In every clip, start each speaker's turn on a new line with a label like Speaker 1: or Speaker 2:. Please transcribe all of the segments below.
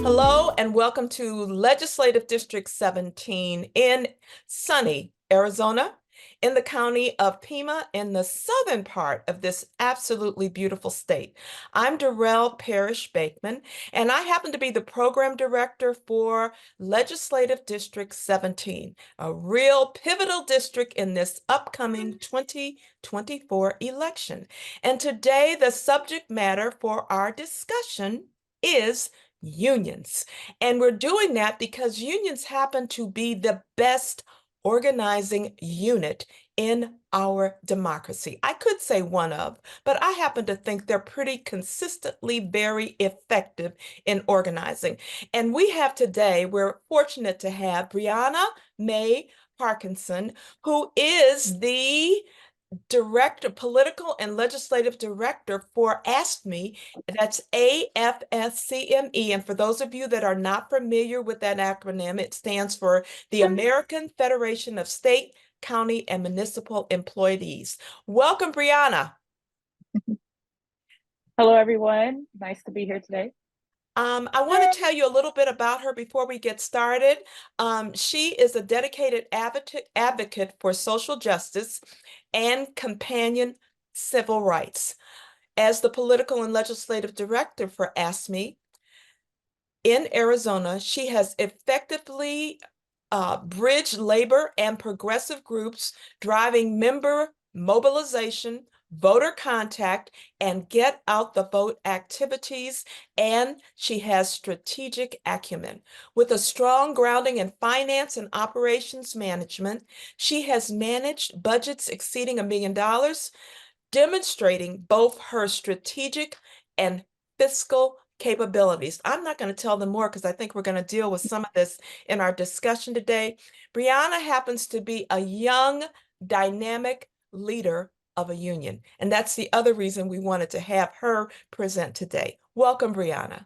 Speaker 1: Hello and welcome to Legislative District 17 in sunny Arizona, in the county of Pima, in the southern part of this absolutely beautiful state. I'm Darrell Parrish Bakeman, and I happen to be the program director for Legislative District 17, a real pivotal district in this upcoming 2024 election. And today, the subject matter for our discussion is unions. And we're doing that because unions happen to be the best organizing unit in our democracy. I could say one of, but I happen to think they're pretty consistently very effective in organizing. And we have today, we're fortunate to have Brianna May Parkinson, who is the director, political and legislative director for AFSCME. That's AFSCME. And for those of you that are not familiar with that acronym, it stands for the American Federation of State, County, and Municipal Employees. Welcome, Brianna.
Speaker 2: Hello, everyone. Nice to be here today.
Speaker 1: I want to tell you a little bit about her before we get started. She is a dedicated advocate for social justice and companion civil rights. As the political and legislative director for AFSCME in Arizona, she has effectively bridged labor and progressive groups, driving member mobilization, voter contact, and get out the vote activities, and she has strategic acumen. With a strong grounding in finance and operations management, she has managed budgets exceeding $1 million, demonstrating both her strategic and fiscal capabilities. I'm not going to tell them more because I think we're going to deal with some of this in our discussion today. Brianna happens to be a young, dynamic leader of a union. And that's the other reason we wanted to have her present today. Welcome, Brianna.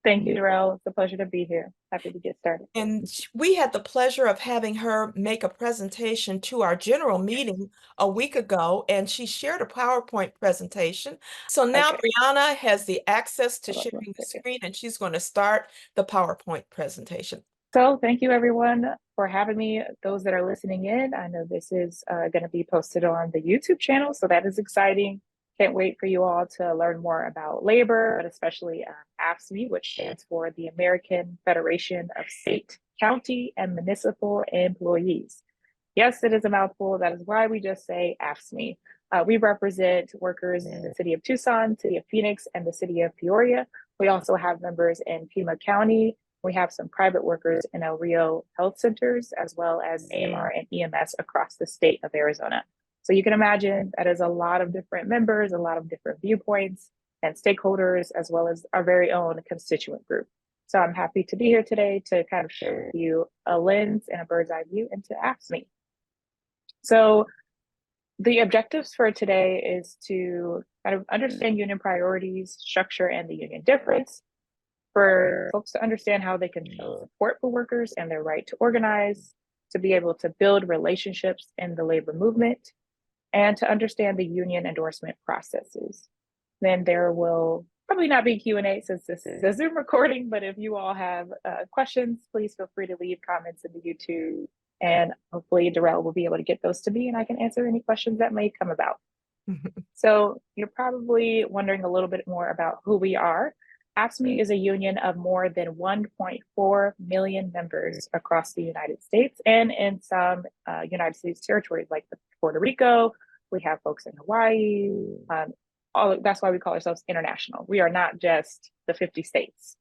Speaker 2: Thank you, Darrell. It's a pleasure to be here. Happy to get started.
Speaker 1: And we had the pleasure of having her make a presentation to our general meeting a week ago, and she shared a PowerPoint presentation. So now
Speaker 2: Okay.
Speaker 1: Brianna has the access to
Speaker 2: Hold on one
Speaker 1: sharing the
Speaker 2: second.
Speaker 1: screen, and she's going to start the PowerPoint presentation.
Speaker 2: So thank you, everyone, for having me. Those that are listening in, I know this is going to be posted on the YouTube channel, so that is exciting. Can't wait for you all to learn more about labor, but especially AFSCME, which stands for the American Federation of State, County, and Municipal Employees. Yes, it is a mouthful. That is why we just say AFSCME. We represent workers in the city of Tucson, city of Phoenix, and the city of Peoria. We also have members in Pima County. We have some private workers in El Rio health centers, as well as AMR and EMS across the state of Arizona. So you can imagine that is a lot of different members, a lot of different viewpoints and stakeholders, as well as our very own constituent group. So I'm happy to be here today to kind of share with you a lens and a bird's eye view into AFSCME. So the objectives for today is to kind of understand union priorities, structure, and the union difference, for folks to understand how they can show support for workers and their right to organize, to be able to build relationships in the labor movement, and to understand the union endorsement processes. Then there will probably not be Q&A since this is a Zoom recording, but if you all have questions, please feel free to leave comments in the YouTube, and hopefully Darrell will be able to get those to me and I can answer any questions that may come about. So you're probably wondering a little bit more about who we are. AFSCME is a union of more than 1.4 million members across the United States and in some United States territories like Puerto Rico. We have folks in Hawaii. That's why we call ourselves international. We are not just the 50 states.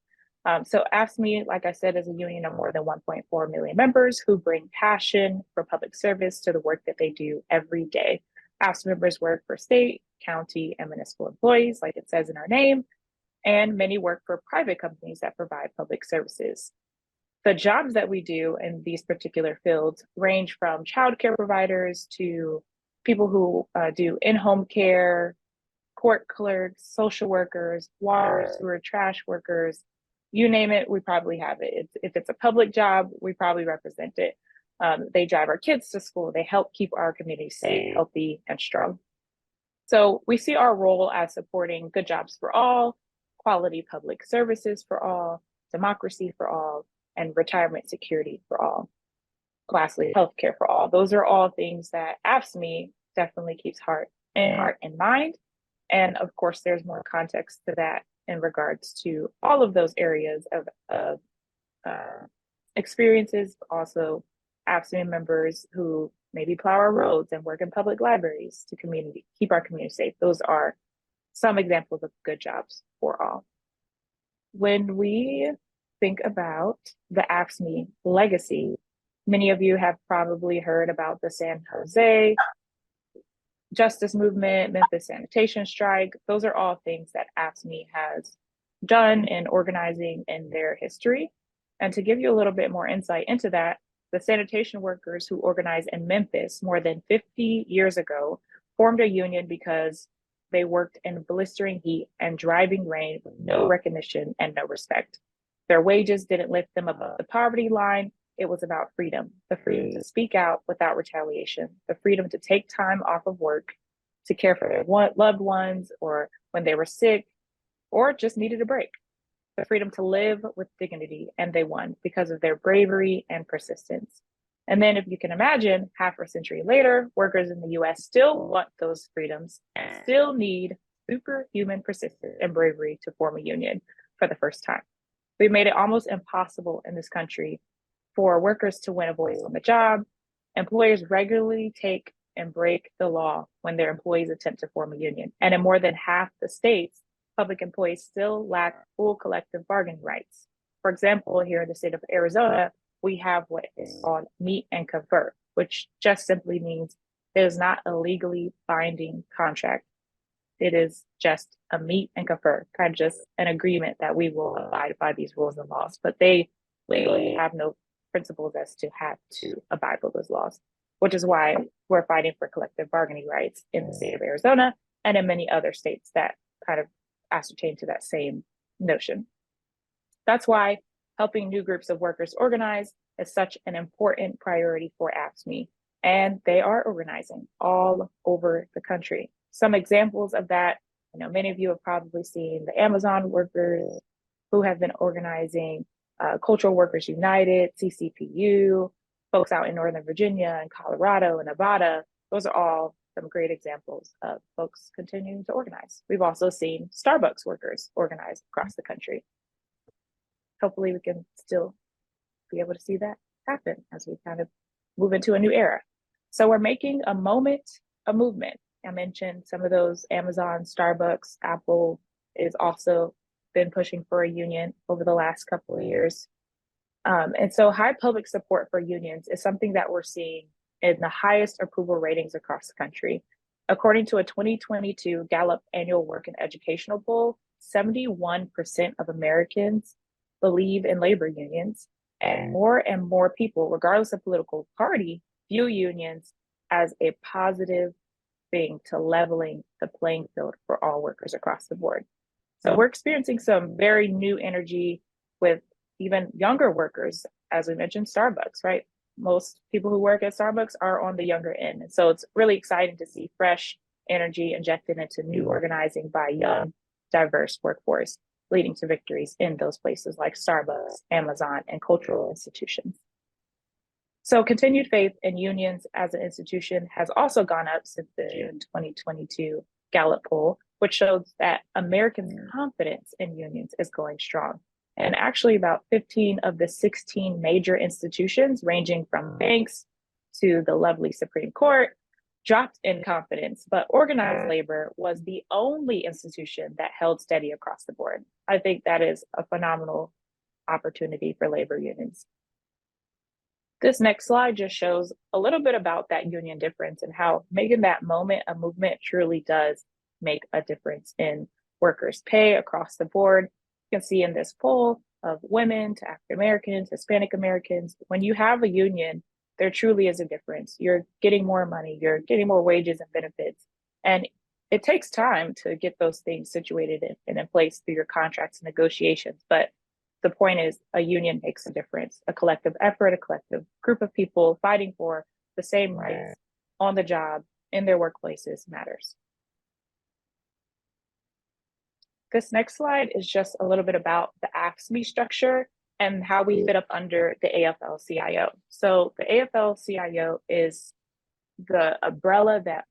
Speaker 2: So AFSCME, like I said, is a union of more than 1.4 million members who bring passion for public service to the work that they do every day. AFSCME members work for state, county, and municipal employees, like it says in our name, and many work for private companies that provide public services. The jobs that we do in these particular fields range from childcare providers to people who do in-home care, court clerks, social workers, water, sewer, trash workers, you name it, we probably have it. If it's a public job, we probably represent it. They drive our kids to school. They help keep our community safe, healthy, and strong. So we see our role as supporting good jobs for all, quality public services for all, democracy for all, and retirement security for all. Lastly, healthcare for all. Those are all things that AFSCME definitely keeps heart and mind. And of course, there's more context to that in regards to all of those areas of experiences, but also AFSCME members who maybe plow our roads and work in public libraries to keep our community safe. Those are some examples of good jobs for all. When we think about the AFSCME legacy, many of you have probably heard about the San Jose justice movement, Memphis sanitation strike. Those are all things that AFSCME has done in organizing in their history. And to give you a little bit more insight into that, the sanitation workers who organized in Memphis more than 50 years ago formed a union because they worked in blistering heat and driving rain with no recognition and no respect. Their wages didn't lift them above the poverty line. It was about freedom, the freedom to speak out without retaliation, the freedom to take time off of work to care for their loved ones, or when they were sick or just needed a break, the freedom to live with dignity. And they won because of their bravery and persistence. And then, if you can imagine, half a century later, workers in the US still want those freedoms and still need superhuman persistence and bravery to form a union for the first time. We've made it almost impossible in this country for workers to win a voice on the job. Employers regularly take and break the law when their employees attempt to form a union. And in more than half the states, public employees still lack full collective bargaining rights. For example, here in the state of Arizona, we have what is called meet and confer, which just simply means it is not a legally binding contract. It is just a meet and confer, kind of just an agreement that we will abide by these rules and laws, but they legally have no principles as to have to abide by those laws, which is why we're fighting for collective bargaining rights in the state of Arizona and in many other states that kind of ascertain to that same notion. That's why helping new groups of workers organize is such an important priority for AFSCME, and they are organizing all over the country. Some examples of that, many of you have probably seen the Amazon workers who have been organizing, Cultural Workers United, CCPU, folks out in Northern Virginia and Colorado and Nevada. Those are all some great examples of folks continuing to organize. We've also seen Starbucks workers organize across the country. Hopefully we can still be able to see that happen as we kind of move into a new era. So we're making a moment, a movement. I mentioned some of those: Amazon, Starbucks, Apple is also been pushing for a union over the last couple of years. And so high public support for unions is something that we're seeing in the highest approval ratings across the country. According to a 2022 Gallup annual work and educational poll, 71% of Americans believe in labor unions, and more people, regardless of political party, view unions as a positive thing to leveling the playing field for all workers across the board. So we're experiencing some very new energy with even younger workers. As we mentioned, Starbucks, right? Most people who work at Starbucks are on the younger end. And so it's really exciting to see fresh energy injected into new organizing by young, diverse workforce, leading to victories in those places like Starbucks, Amazon, and cultural institutions. So continued faith in unions as an institution has also gone up since the June 2022 Gallup poll, which shows that Americans' confidence in unions is going strong. And actually about 15 of the 16 major institutions, ranging from banks to the lovely Supreme Court, dropped in confidence, but organized labor was the only institution that held steady across the board. I think that is a phenomenal opportunity for labor unions. This next slide just shows a little bit about that union difference and how making that moment a movement truly does make a difference in workers' pay across the board. You can see in this poll of women to African Americans, Hispanic Americans, when you have a union, there truly is a difference. You're getting more money, you're getting more wages and benefits. And it takes time to get those things situated and in place through your contracts and negotiations. But the point is, a union makes a difference. A collective effort, a collective group of people fighting for the same rights on the job, in their workplaces matters. this next slide is just a little bit about the AFSCME structure and how we fit up under the AFL-CIO. So the AFL-CIO is the umbrella that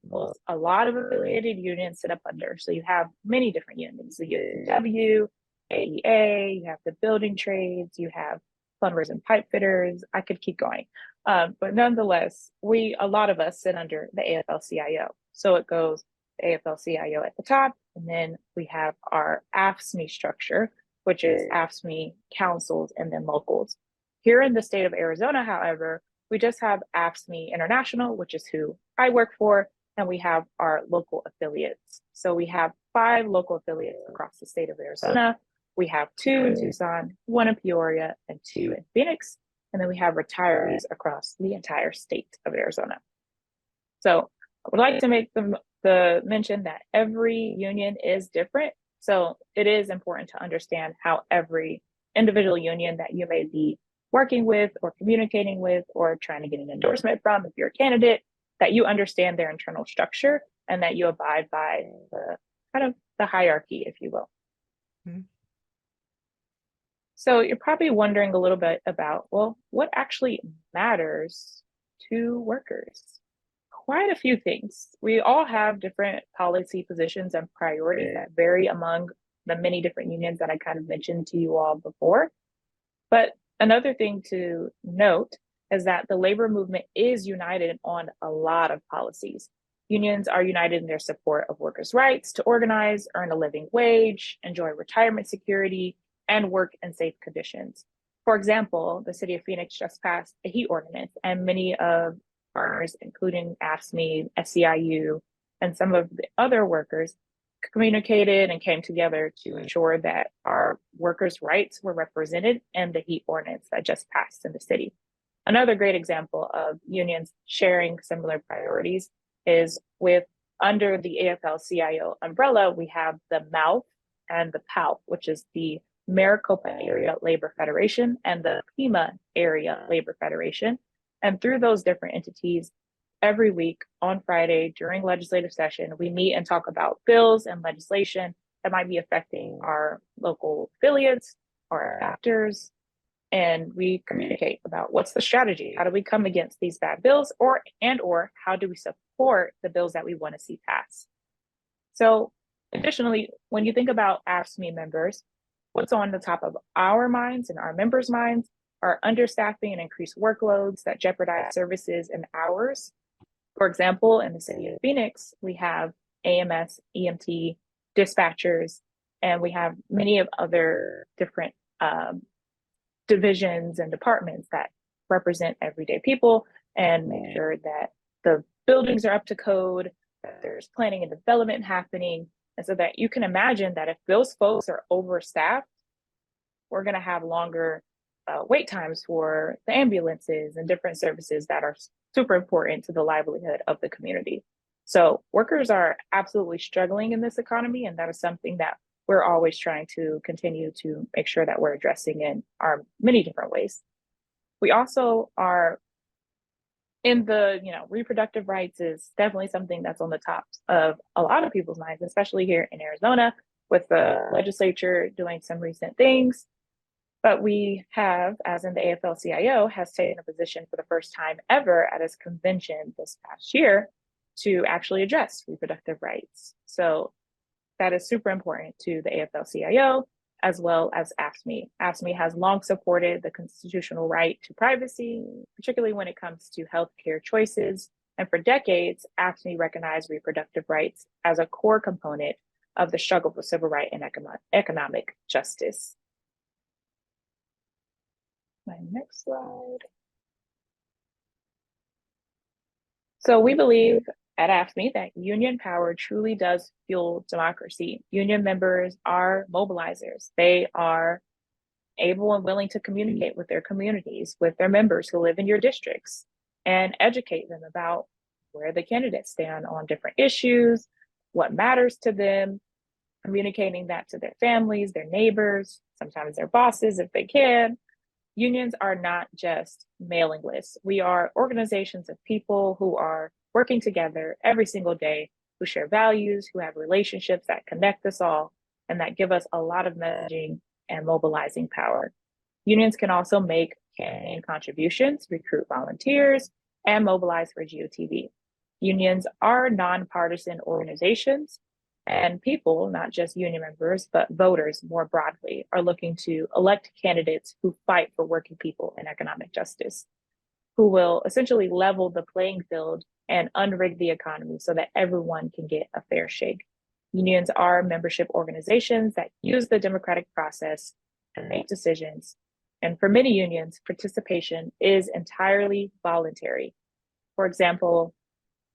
Speaker 2: a lot of affiliated unions sit up under. So you have many different unions, the UW, AEA, you have the building trades, you have plumbers and pipe fitters. I could keep going. But nonetheless, a lot of us sit under the AFL-CIO. So it goes the AFL-CIO at the top, and then we have our AFSCME structure, which is AFSCME councils and then locals. Here in the state of Arizona, however, we just have AFSCME International, which is who I work for, and we have our local affiliates. So we have 5 local affiliates across the state of Arizona. We have 2 in Tucson, 1 in Peoria, and 2 in Phoenix. And then we have retirees across the entire state of Arizona. So I would like to make the mention that every union is different. So it is important to understand how every individual union that you may be working with or communicating with or trying to get an endorsement from, if you're a candidate, that you understand their internal structure and that you abide by the kind of the hierarchy, if you will. Mm-hmm. So you're probably wondering a little bit about, well, what actually matters to workers? Quite a few things. We all have different policy positions and priorities that vary among the many different unions that I kind of mentioned to you all before. But another thing to note is that the labor movement is united on a lot of policies. Unions are united in their support of workers' rights to organize, earn a living wage, enjoy retirement security, and work in safe conditions. For example, the city of Phoenix just passed a heat ordinance, and many of partners, including AFSCME, SEIU, and some of the other workers, communicated and came together to ensure that our workers' rights were represented in the heat ordinance that just passed in the city. Another great example of unions sharing similar priorities is under the AFL-CIO umbrella, we have the MALF and the PALF, which is the Maricopa Area Labor Federation and the Pima Area Labor Federation. And through those different entities, every week on Friday during legislative session, we meet and talk about bills and legislation that might be affecting our local affiliates or our actors. And we communicate about what's the strategy? How do we come against these bad bills or how do we support the bills that we want to see passed? So additionally, when you think about AFSCME members, what's on the top of our minds and our members' minds are understaffing and increased workloads that jeopardize services and hours. For example, in the city of Phoenix, we have AMS, EMT, dispatchers, and we have many of other different divisions and departments that represent everyday people and make sure that the buildings are up to code, that there's planning and development happening. And so that you can imagine that if those folks are overstaffed, we're going to have longer wait times for the ambulances and different services that are super important to the livelihood of the community. So workers are absolutely struggling in this economy, and that is something that we're always trying to continue to make sure that we're addressing in our many different ways. We also are in the, reproductive rights is definitely something that's on the top of a lot of people's minds, especially here in Arizona with the legislature doing some recent things. But we have, as in the AFL-CIO, has taken a position for the first time ever at its convention this past year to actually address reproductive rights. So that is super important to the AFL-CIO as well as AFSCME. AFSCME has long supported the constitutional right to privacy, particularly when it comes to healthcare choices. And for decades, AFSCME recognized reproductive rights as a core component of the struggle for civil rights and economic justice. My next slide. So we believe at AFSCME that union power truly does fuel democracy. Union members are mobilizers. They are able and willing to communicate with their communities, with their members who live in your districts, and educate them about where the candidates stand on different issues, what matters to them, communicating that to their families, their neighbors, sometimes their bosses if they can. Unions are not just mailing lists. We are organizations of people who are working together every single day, who share values, who have relationships that connect us all. and that give us a lot of messaging and mobilizing power. Unions can also make campaign contributions, recruit volunteers, and mobilize for GOTV. Unions are nonpartisan organizations, and people, not just union members, but voters more broadly, are looking to elect candidates who fight for working people and economic justice, who will essentially level the playing field and unrig the economy so that everyone can get a fair shake. Unions are membership organizations that use the democratic process to make decisions. And for many unions, participation is entirely voluntary. For example,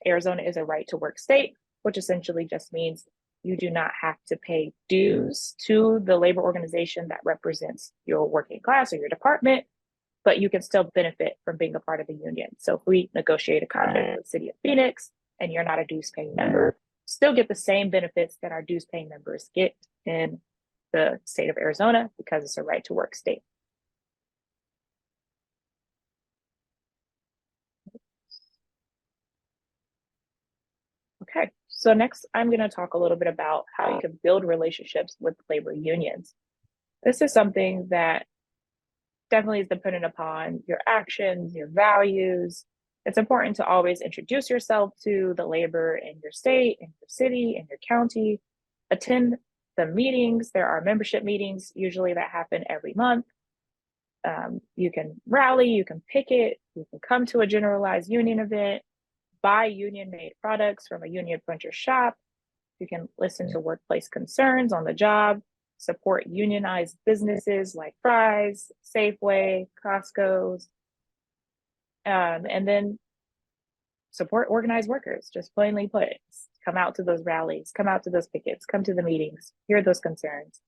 Speaker 2: Arizona is a right to work state, which essentially just means you do not have to pay dues to the labor organization that represents your working class or your department, but you can still benefit from being a part of the union. So if we negotiate a contract with the city of Phoenix and you're not a dues paying member, still get the same benefits that our dues paying members get in the state of Arizona because it's a right to work state. Okay, so next I'm going to talk a little bit about how you can build relationships with labor unions. This is something that definitely is dependent upon your actions, your values. It's important to always introduce yourself to the labor in your state, in your city, in your county. Attend the meetings. There are membership meetings usually that happen every month. You can rally, you can picket, you can come to a generalized union event, buy union made products from a union printer shop. You can listen to workplace concerns on the job, support unionized businesses like Fry's, Safeway, Costco's, and then support organized workers, just plainly put. Come out to those rallies, come out to those pickets, come to the meetings, hear those concerns.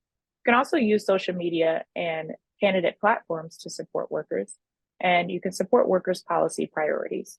Speaker 2: You can also use social media and candidate platforms to support workers, and you can support workers' policy priorities.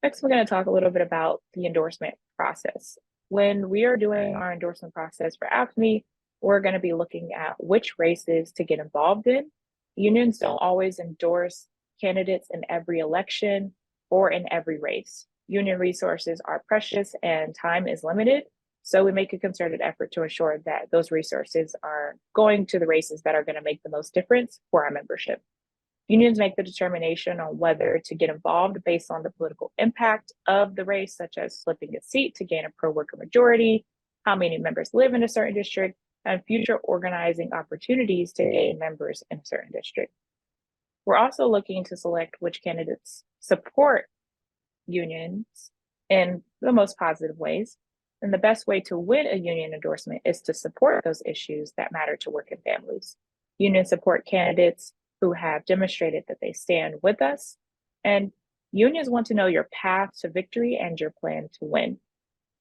Speaker 2: Next, we're going to talk a little bit about the endorsement process. When we are doing our endorsement process for AFSCME, we're going to be looking at which races to get involved in. Unions don't always endorse candidates in every election or in every race. Union resources are precious and time is limited. So we make a concerted effort to ensure that those resources are going to the races that are going to make the most difference for our membership. Unions make the determination on whether to get involved based on the political impact of the race, such as flipping a seat to gain a pro-worker majority, how many members live in a certain district, and future organizing opportunities to gain members in a certain district. We're also looking to select which candidates support unions in the most positive ways. And the best way to win a union endorsement is to support those issues that matter to working families. Unions support candidates who have demonstrated that they stand with us. And unions want to know your path to victory and your plan to win.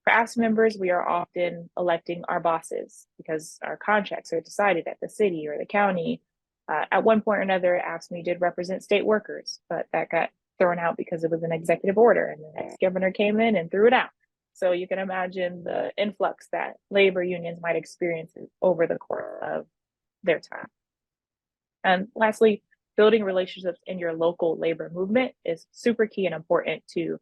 Speaker 2: For AFSCME members, we are often electing our bosses because our contracts are decided at the city or the county. At one point or another, AFSCME did represent state workers, but that got thrown out because it was an executive order and the next governor came in and threw it out. So you can imagine the influx that labor unions might experience over the course of their time. And lastly, building relationships in your local labor movement is super key and important to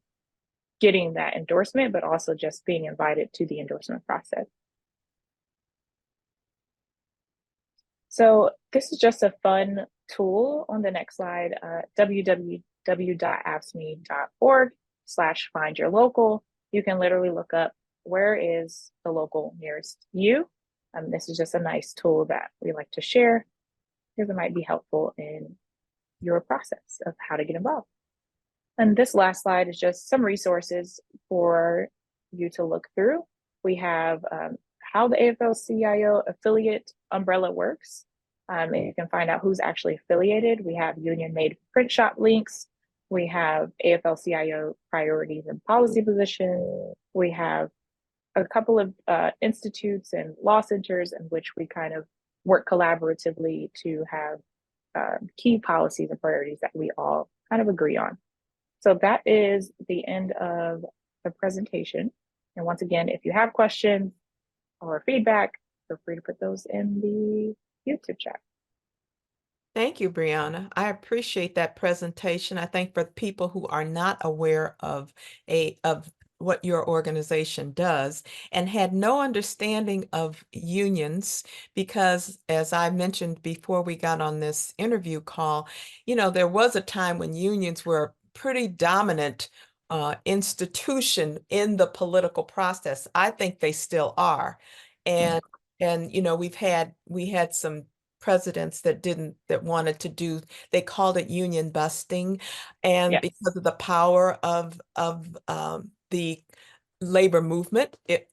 Speaker 2: getting that endorsement, but also just being invited to the endorsement process. So this is just a fun tool on the next slide, www.afscme.org/findyourlocal. You can literally look up where is the local nearest you. This is just a nice tool that we like to share because it might be helpful in your process of how to get involved. And this last slide is just some resources for you to look through. We have how the AFL-CIO affiliate umbrella works. And you can find out who's actually affiliated. We have union-made print shop links. We have AFL-CIO priorities and policy positions. We have a couple of institutes and law centers in which we kind of work collaboratively to have key policies and priorities that we all kind of agree on. So that is the end of the presentation. And once again, if you have questions or feedback, feel free to put those in the YouTube chat.
Speaker 1: Thank you, Brianna. I appreciate that presentation. I think for people who are not aware of what your organization does and had no understanding of unions, because as I mentioned before we got on this interview call, there was a time when unions were a pretty dominant institution in the political process. I think they still are. And we had some presidents that wanted to do, they called it union busting, and
Speaker 2: Yes.
Speaker 1: because of the power of the labor movement, and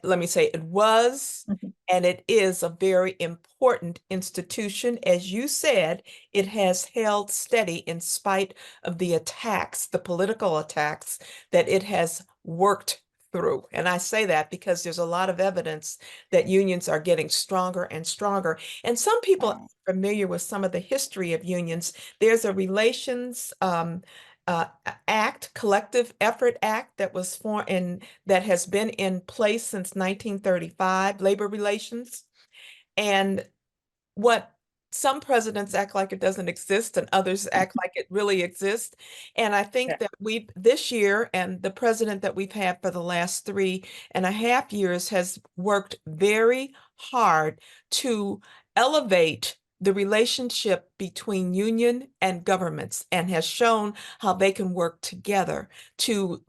Speaker 1: let me say it was
Speaker 2: Mhm.
Speaker 1: and it is a very important institution. As you said, it has held steady in spite of the attacks, the political attacks that it has worked through. And I say that because there's a lot of evidence that unions are getting stronger and stronger. And some people are familiar with some of the history of unions. There's a relations act, collective effort act that was formed and that has been in place since 1935, labor relations. And what some presidents act like it doesn't exist and others act like it really exists. And I think
Speaker 2: Yeah.
Speaker 1: that we this year and the president that we've had for the last 3.5 years has worked very hard to elevate the relationship between union and governments and has shown how they can work together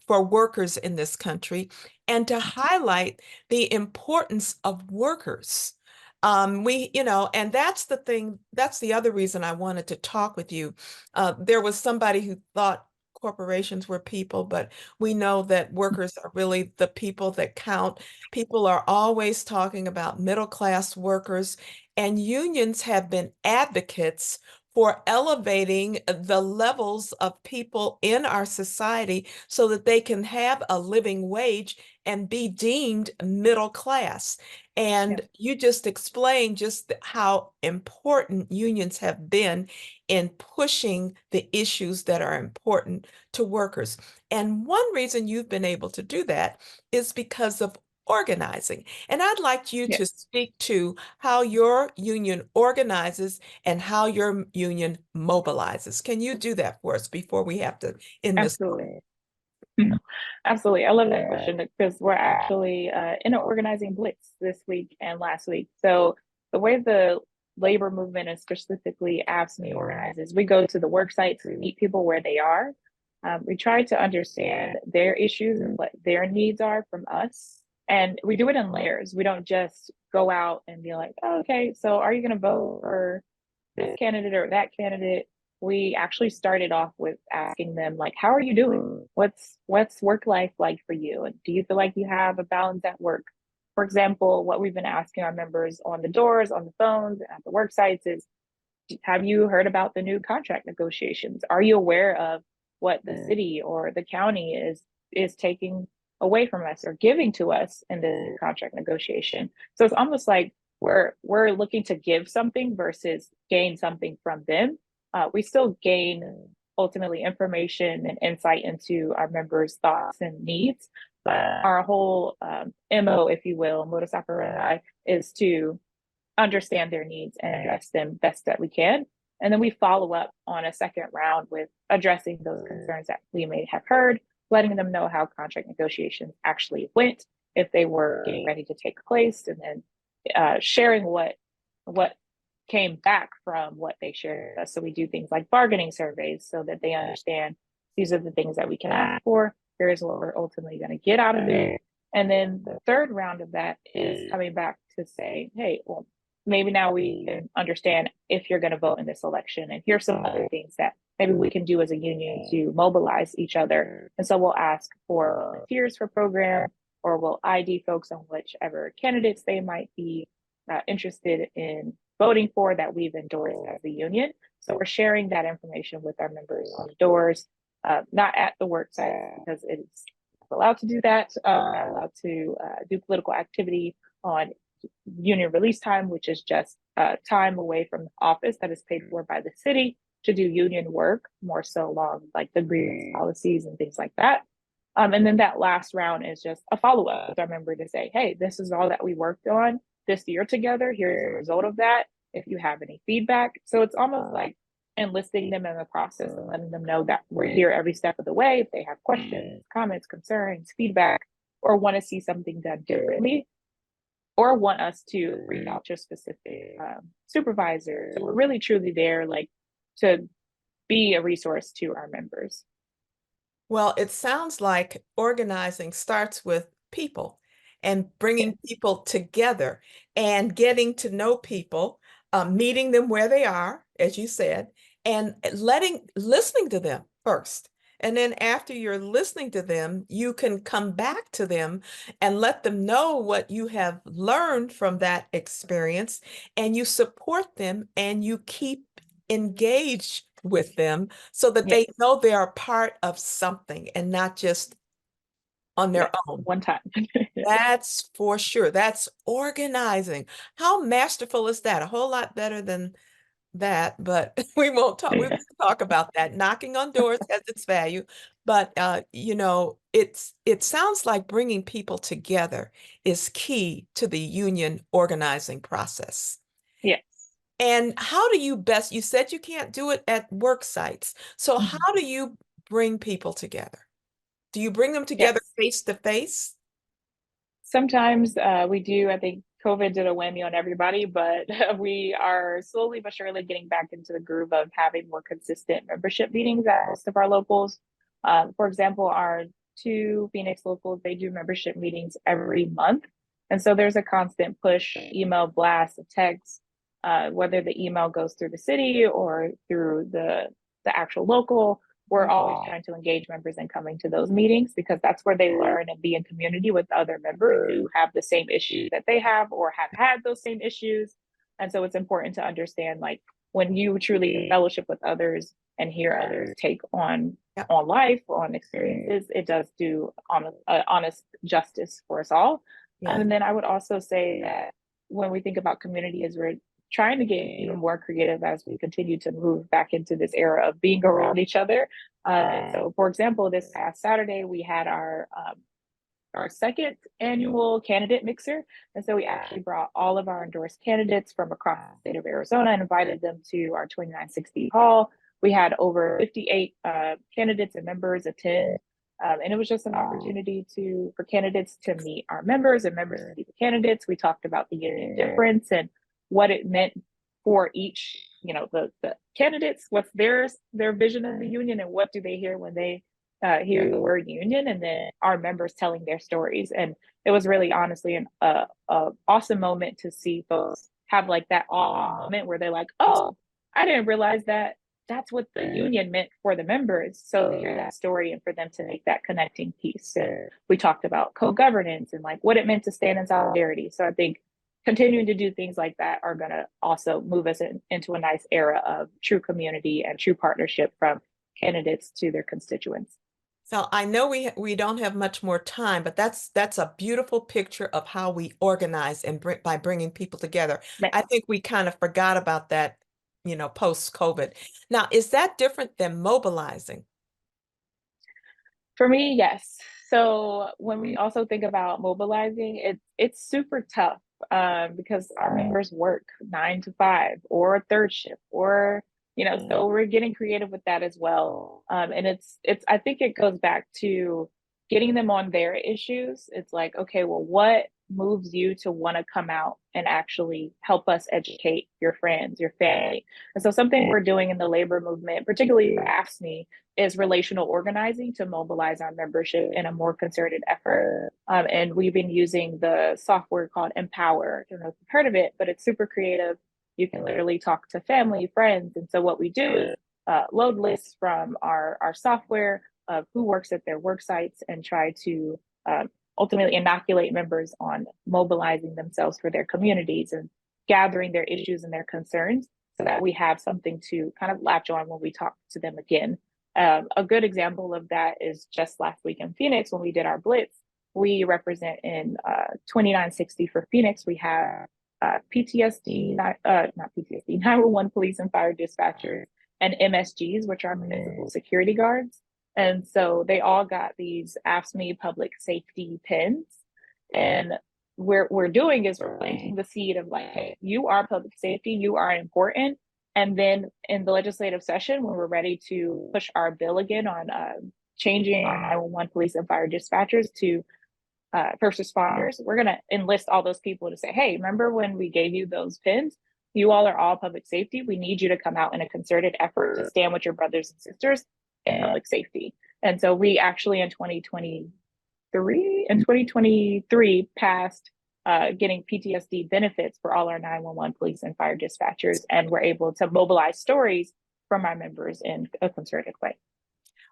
Speaker 1: for workers in this country and to highlight the importance of workers. And that's the thing, that's the other reason I wanted to talk with you. There was somebody who thought corporations were people, but we know that workers are really the people that count. People are always talking about middle class workers, and unions have been advocates for elevating the levels of people in our society so that they can have a living wage and be deemed middle class.
Speaker 2: Yeah.
Speaker 1: And you just explained just how important unions have been in pushing the issues that are important to workers. And one reason you've been able to do that is because of organizing. And I'd like you to
Speaker 2: Yes.
Speaker 1: speak to how your union organizes and how your union mobilizes. Can you do that for us before we have to end this call?
Speaker 2: Absolutely. Mhm. Absolutely. I love that question because we're actually in an organizing blitz this week and last week. So the way the labor movement and specifically AFSCME organizes, we go to the work sites, we meet people where they are. We try to understand their issues and what their needs are from us. And we do it in layers. We don't just go out and be like, oh, okay, so are you going to vote for this candidate or that candidate? We actually started off with asking them like, how are you doing? What's work life like for you? And do you feel like you have a balance at work? For example, what we've been asking our members on the doors, on the phones, at the work sites is, have you heard about the new contract negotiations? Are you aware of what the city or the county is taking away from us or giving to us in the contract negotiation? So it's almost like we're looking to give something versus gain something from them. We still gain ultimately information and insight into our members' thoughts and needs, but our whole MO, if you will, modus operandi, is to understand their needs and address them best that we can. And then we follow up on a second round with addressing those concerns that we may have heard, letting them know how contract negotiations actually went, if they were getting ready to take place, and then sharing what came back from what they shared with us. So we do things like bargaining surveys so that they understand these are the things that we can ask for. Here's what we're ultimately going to get out of it. And then the third round of that is coming back to say, hey, well, maybe now we can understand if you're going to vote in this election. And here's some other things that maybe we can do as a union to mobilize each other. And so we'll ask for volunteers for program, or we'll ID folks on whichever candidates they might be interested in voting for that we've endorsed as a union. So we're sharing that information with our members on the doors, not at the work site because it's allowed to do that, not allowed to do political activity on union release time, which is just time away from the office that is paid for by the city to do union work, more so along like the grievance policies and things like that. And then that last round is just a follow up with our member to say, hey, this is all that we worked on. this year together. Here's the result of that. If you have any feedback. So it's almost like enlisting them in the process and letting them know that we're here every step of the way. If they have questions, comments, concerns, feedback, or want to see something done differently, or want us to reach out to specific supervisors. So we're really truly there, like, to be a resource to our members.
Speaker 1: Well, it sounds like organizing starts with people and
Speaker 2: Yes.
Speaker 1: bringing people together and getting to know people, meeting them where they are, as you said, and listening to them first. And then after you're listening to them, you can come back to them and let them know what you have learned from that experience, and you support them and you keep engaged with them so that
Speaker 2: Yes.
Speaker 1: they know they are part of something and not just on their
Speaker 2: Yes.
Speaker 1: own.
Speaker 2: One time.
Speaker 1: That's for sure. That's organizing. How masterful is that? A whole lot better than that, but we won't talk about that. Knocking on doors has its value, but it sounds like bringing people together is key to the union organizing process.
Speaker 2: Yes.
Speaker 1: And how do you best, you said you can't do it at work sites. So how
Speaker 2: Mhm.
Speaker 1: do you bring people together? Do you bring them together
Speaker 2: Yes.
Speaker 1: face to face?
Speaker 2: Sometimes we do. I think COVID did a whammy on everybody, but we are slowly but surely getting back into the groove of having more consistent membership meetings at most of our locals. For example, our two Phoenix locals, they do membership meetings every month. And so there's a constant push, email blast, a text, whether the email goes through the city or through the actual local. We're always trying to engage members in coming to those meetings because that's where they learn and be in community with other members who have the same issues that they have or have had those same issues. And so it's important to understand, like, when you truly fellowship with others and hear others take
Speaker 1: Yeah,
Speaker 2: on life, on experiences, it does do honest justice for us all.
Speaker 1: yeah,
Speaker 2: And then I would also say that when we think about community, as we're trying to get even more creative as we continue to move back into this era of being around each other. So, for example, this past Saturday we had our second annual candidate mixer, and so we actually brought all of our endorsed candidates from across the state of Arizona and invited them to our 2960 hall. We had over 58 candidates and members attend. And it was just an opportunity for candidates to meet our members and members to meet the candidates. We talked about the union difference and what it meant for each, the candidates, what's their vision of the union, and what do they hear when they hear the word union, and then our members telling their stories. And it was really honestly a awesome moment to see folks have like that awe moment where they're like, oh, I didn't realize that that's what the union meant for the members. So to hear that story and for them to make that connecting piece. And we talked about co-governance and like what it meant to stand in solidarity. So I think continuing to do things like that are going to also move us into a nice era of true community and true partnership from candidates to their constituents.
Speaker 1: so I know we don't have much more time, but that's a beautiful picture of how we organize and by bringing people together. I think we kind of forgot about that, post COVID. Now, is that different than mobilizing?
Speaker 2: For me, yes. So when we also think about mobilizing, it's super tough because our members work 9 to 5 or a third shift, or so we're getting creative with that as well. And it's I think it goes back to getting them on their issues. It's like, okay, well, what moves you to want to come out and actually help us educate your friends, your family? And so something we're doing in the labor movement, particularly AFSCME, is relational organizing to mobilize our membership in a more concerted effort. And we've been using the software called Empower. I don't know if you've heard of it, but it's super creative. You can literally talk to family, friends. And so what we do is load lists from our software of who works at their work sites and try to ultimately inoculate members on mobilizing themselves for their communities and gathering their issues and their concerns so that we have something to kind of latch on when we talk to them again. A good example of that is just last week in Phoenix when we did our Blitz. We represent in 2960 for Phoenix. We have PTSD, not PTSD, 911 police and fire dispatchers, and MSGs, which are municipal security guards. And so they all got these AFSCME public safety pins. And we're doing is we're planting the seed of like, hey, you are public safety, you are important. And then in the legislative session, when we're ready to push our bill again on changing our 911 police and fire dispatchers to first responders, we're going to enlist all those people to say, hey, remember when we gave you those pins? You all are all public safety. We need you to come out in a concerted effort to stand with your brothers and sisters in public safety. And so we actually in 2023 passed getting PTSD benefits for all our 911 police and fire dispatchers, and we're able to mobilize stories from our members in a concerted way.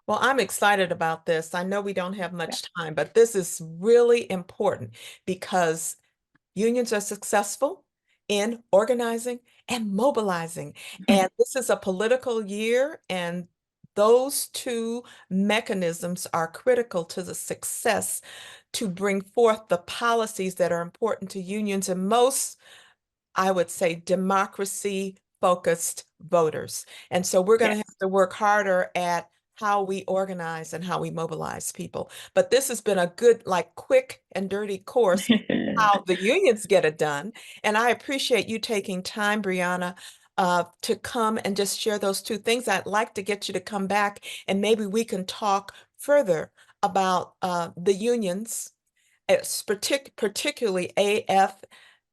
Speaker 1: Well, I'm excited about this. I know we don't have
Speaker 2: Yeah.
Speaker 1: much time, but this is really important because unions are successful in organizing and mobilizing. And this is a political year, and those two mechanisms are critical to the success to bring forth the policies that are important to unions and most, I would say, democracy focused voters. And so we're going to
Speaker 2: Yes.
Speaker 1: have to work harder at how we organize and how we mobilize people. But this has been a good, like, quick and dirty course how the unions get it done. And I appreciate you taking time, Brianna, to come and just share those two things. I'd like to get you to come back and maybe we can talk further about the unions, particularly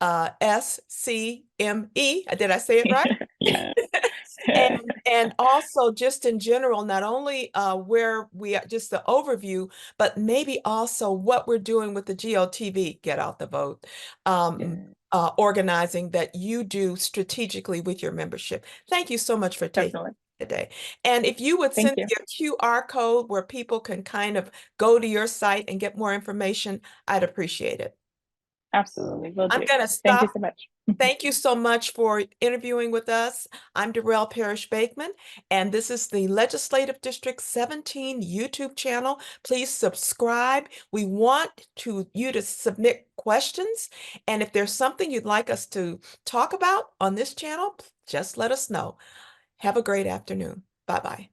Speaker 1: AFSCME. Did I say it right?
Speaker 2: Yeah.
Speaker 1: And and also just in general, not only where we are, just the overview, but maybe also what we're doing with the GOTV, get out the vote,
Speaker 2: Yeah.
Speaker 1: organizing that you do strategically with your membership. Thank you so much for taking
Speaker 2: Definitely.
Speaker 1: today. And if you would
Speaker 2: Thank
Speaker 1: send
Speaker 2: you.
Speaker 1: me a QR code where people can kind of go to your site and get more information, I'd appreciate it.
Speaker 2: Absolutely. Will
Speaker 1: I'm
Speaker 2: do.
Speaker 1: going to
Speaker 2: Thank you
Speaker 1: stop.
Speaker 2: so much.
Speaker 1: Thank you so much for interviewing with us. I'm Darrell Parrish Bakeman, and this is the Legislative District 17 YouTube channel. Please subscribe. We want you to submit questions, and if there's something you'd like us to talk about on this channel, just let us know. Have a great afternoon. Bye-bye.